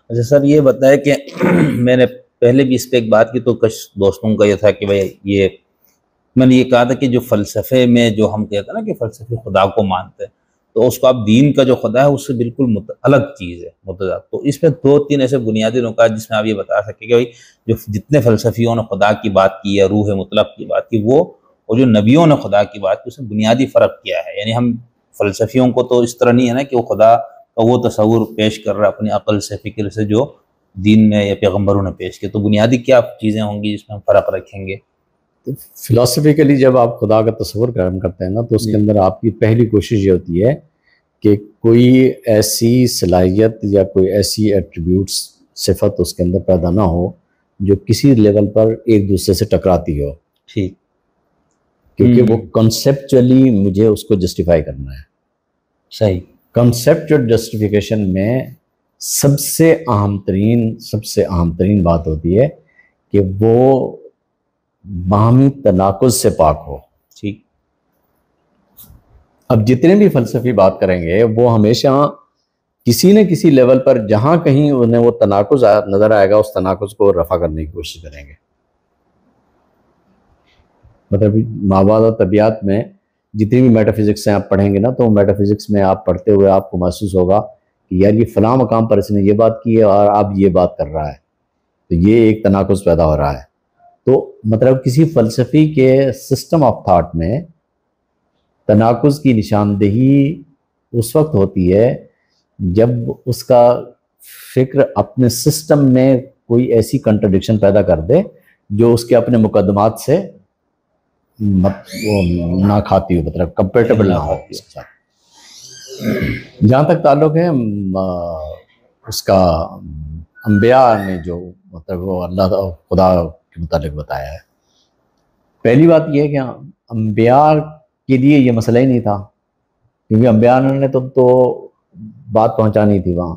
اچھا سر یہ بتائے کہ میں نے پہلے بھی اس پہ ایک بات کی تو کچھ دوستوں کا یہ تھا کہ بھائی یہ میں نے یہ کہا تھا کہ جو فلسفے میں جو ہم کہتے ہیں نا کہ فلسفی خدا کو مانتے ہیں تو اس کو آپ دین کا جو خدا ہے اس سے بالکل الگ چیز ہے متضاد. تو اس میں دو تین ایسے بنیادی نکات جس میں آپ یہ بتا سکیں کہ بھائی جو جتنے فلسفیوں نے خدا کی بات کی ہے روح مطلق کی بات کی وہ اور جو نبیوں نے خدا کی بات کی اس میں بنیادی فرق کیا ہے. یعنی ہم فلسفیوں کو تو اس طرح نہیں ہے نا کہ وہ خدا کا وہ تصور پیش کر رہا ہے اپنی عقل سے فکر سے جو دین میں یا پیغمبروں نے پیش کیا. تو بنیادی کیا چیزیں ہوں گی جس میں ہم فرق رکھیں گے؟ فلاسفیکلی جب آپ خدا کا تصور قائم کرتے ہیں نا تو اس کے اندر آپ کی پہلی کوشش یہ ہوتی ہے کہ کوئی ایسی صلاحیت یا کوئی ایسی ایٹریبیوٹس صفت اس کے اندر پیدا نہ ہو جو کسی لیول پر ایک دوسرے سے ٹکراتی ہو. ٹھیک. کیونکہ وہ کنسیپچولی مجھے اس کو جسٹیفائی کرنا ہے. صحیح. کنسیپچول جسٹیفیکیشن میں سب سے اہم ترین بات ہوتی ہے کہ وہ باہمی تناقض سے پاک ہو. ٹھیک. اب جتنے بھی فلسفی بات کریں گے وہ ہمیشہ کسی نہ کسی لیول پر جہاں کہیں انہیں وہ تناقض نظر آئے گا اس تناقض کو رفع کرنے کی کوشش کریں گے. مطلب ماوراء طبیعت میں جتنی بھی میٹا فزکس ہیں آپ پڑھیں گے نا تو میٹا فزکس میں آپ پڑھتے ہوئے آپ کو محسوس ہوگا کہ یار یہ فلاں مقام پر اس نے یہ بات کی ہے اور اب یہ بات کر رہا ہے تو یہ ایک تناقض پیدا ہو رہا ہے. تو مطلب کسی فلسفی کے سسٹم آف تھاٹ میں تناقض کی نشاندہی اس وقت ہوتی ہے جب اس کا فکر اپنے سسٹم میں کوئی ایسی کنٹرڈکشن پیدا کر دے جو اس کے اپنے مقدمات سے نہ کھاتی ہو, مطلب کمپیٹیبل نہ ہو اس کے ساتھ. جہاں تک تعلق ہے اس کا انبیاء نے جو مطلب وہ اللہ خدا کے متعلق بتایا ہے, پہلی بات یہ ہے کہ انبیاء کے لیے یہ مسئلہ ہی نہیں تھا کیونکہ انبیاء نے تو بات پہنچانی تھی وہاں.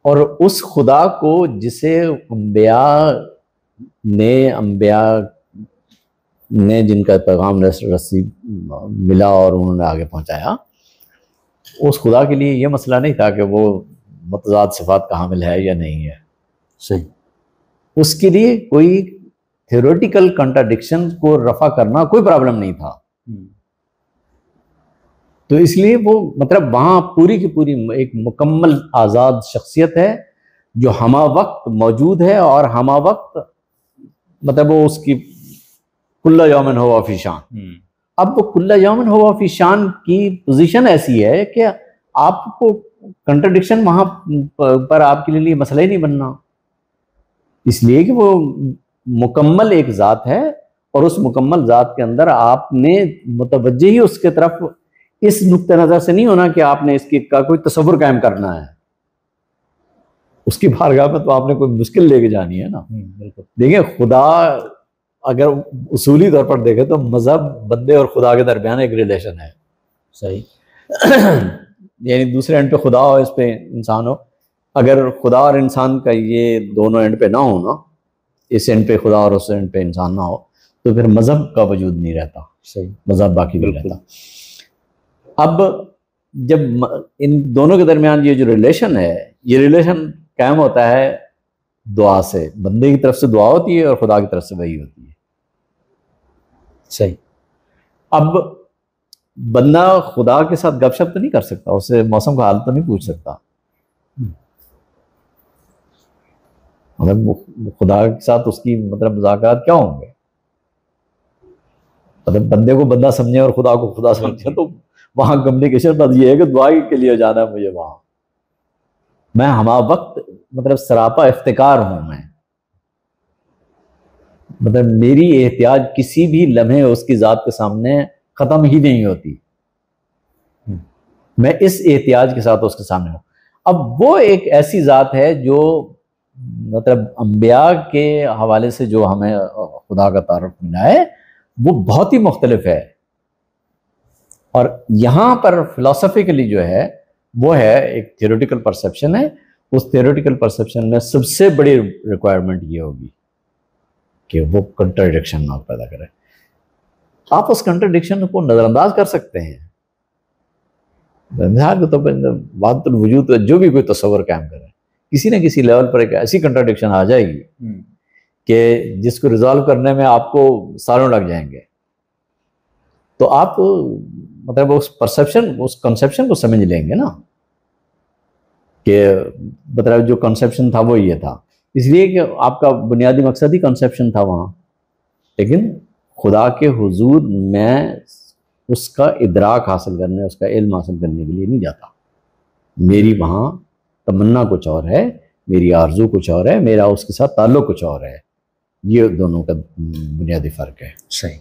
اور اس خدا کو جسے انبیاء نے جن کا پیغام رسی ملا اور انہوں نے آگے پہنچایا, اس خدا کے لیے یہ مسئلہ نہیں تھا کہ وہ متضاد صفات کا حامل ہے یا نہیں ہے. صحیح. اس کے لیے کوئی تھیوریٹیکل کنٹراڈکشن کو رفع کرنا کوئی پرابلم نہیں تھا. تو اس لیے وہ مطلب وہاں پوری کی پوری ایک مکمل آزاد شخصیت ہے جو ہمہ وقت موجود ہے اور ہمہ وقت مطلب وہ اس کی کل یومن ہوا فی شان. اب وہ کل یومن ہوا فی شان کی پوزیشن ایسی ہے کہ آپ کو کنٹرڈکشن وہاں پر آپ کے لیے مسئلہ ہی نہیں بننا, اس لیے کہ وہ مکمل ایک ذات ہے اور اس مکمل ذات کے اندر آپ نے متوجہ ہی اس کے طرف اس نقطہ نظر سے نہیں ہونا کہ آپ نے اس کی کا کوئی تصور قائم کرنا ہے. اس کی بارگاہ میں تو آپ نے کوئی مشکل لے کے جانی ہے نا. دیکھیں خدا اگر اصولی طور پر دیکھیں تو مذہب بندے اور خدا کے درمیان ایک ریلیشن ہے. صحیح. یعنی دوسرے اینڈ پہ خدا ہو اس پہ انسان ہو. اگر خدا اور انسان کا یہ دونوں اینڈ پہ نہ ہو نا, اس اینڈ پہ خدا اور اس اینڈ پہ انسان نہ ہو تو پھر مذہب کا وجود نہیں رہتا. صحیح. مذہب باقی نہیں رہتا. اب جب ان دونوں کے درمیان یہ جو ریلیشن ہے یہ ریلیشن قائم ہوتا ہے دعا سے, بندے کی طرف سے دعا ہوتی ہے اور خدا کی طرف سے وحی ہوتی ہے. صحیح. اب بندہ خدا کے ساتھ گپ شپ تو نہیں کر سکتا, اس سے موسم کا حال تو نہیں پوچھ سکتا. مطلب خدا کے ساتھ اس کی مطلب مذاکرات کیا ہوں گے؟ مطلب بندے کو بندہ سمجھے اور خدا کو خدا سمجھے تو وہاں کمیونیکیشن بات یہ ہے کہ دعا کے لیے جانا ہے مجھے وہاں. میں ہمہ وقت مطلب سراپا افتقار ہوں, میں مطلب میری احتیاج کسی بھی لمحے اس کی ذات کے سامنے ختم ہی نہیں ہوتی. میں اس احتیاج کے ساتھ اس کے سامنے ہوں. اب وہ ایک ایسی ذات ہے جو مطلب انبیاء کے حوالے سے جو ہمیں خدا کا تعارف ملا ہے وہ بہت ہی مختلف ہے. اور یہاں پر فلسفیکلی جو ہے وہ ہے ایک تھیوریٹیکل پرسیپشن ہے. اس تھیوریٹیکل پرسیپشن میں سب سے بڑی ریکوائرمنٹ یہ ہوگی کہ وہ کنٹرڈکشن نہ پیدا کرے. آپ اس کنٹرڈکشن کو نظر انداز کر سکتے ہیں. مثال کے طور پر وحدت الوجود جو بھی کوئی تصور قائم کرے کسی نہ کسی لیول پر ایک ایسی کنٹراڈکشن آ جائے گی کہ جس کو ریزالو کرنے میں آپ کو سالوں لگ جائیں گے. تو آپ مطلب اس پرسیپشن اس کنسیپشن کو سمجھ لیں گے نا کہ مطلب جو کنسیپشن تھا وہ یہ تھا، اس لیے کہ آپ کا بنیادی مقصد ہی کنسیپشن تھا وہاں. لیکن خدا کے حضور میں اس کا ادراک حاصل کرنے، اس کا علم حاصل کرنے کے لیے نہیں جاتا. میری وہاں تمنا کچھ اور ہے، میری آرزو کچھ اور ہے، میرا اس کے ساتھ تعلق کچھ اور ہے. یہ دونوں کا بنیادی فرق ہے. صحیح.